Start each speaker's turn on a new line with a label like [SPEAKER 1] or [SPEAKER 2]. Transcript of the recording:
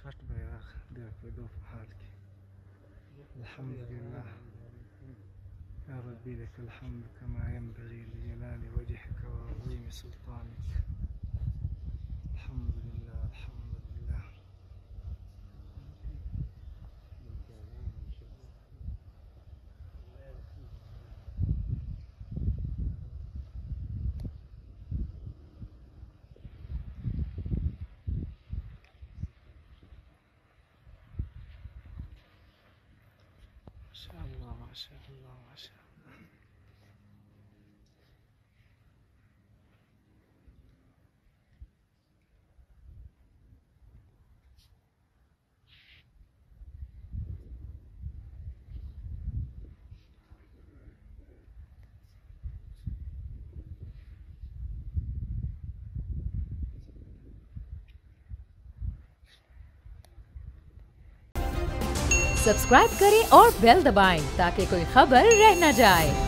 [SPEAKER 1] خرجت بياخ ديرك بدوف بحالك. الحمد لله يا ربي، لك الحمد كما ينبغي لجلال وجهك وعظيم سلطانك. الحمد لله الحمد لله. ما شاء الله ما شاء الله ما شاء الله.
[SPEAKER 2] सब्सक्राइब करें और बेल दबाएं ताकि कोई खबर रह न जाए।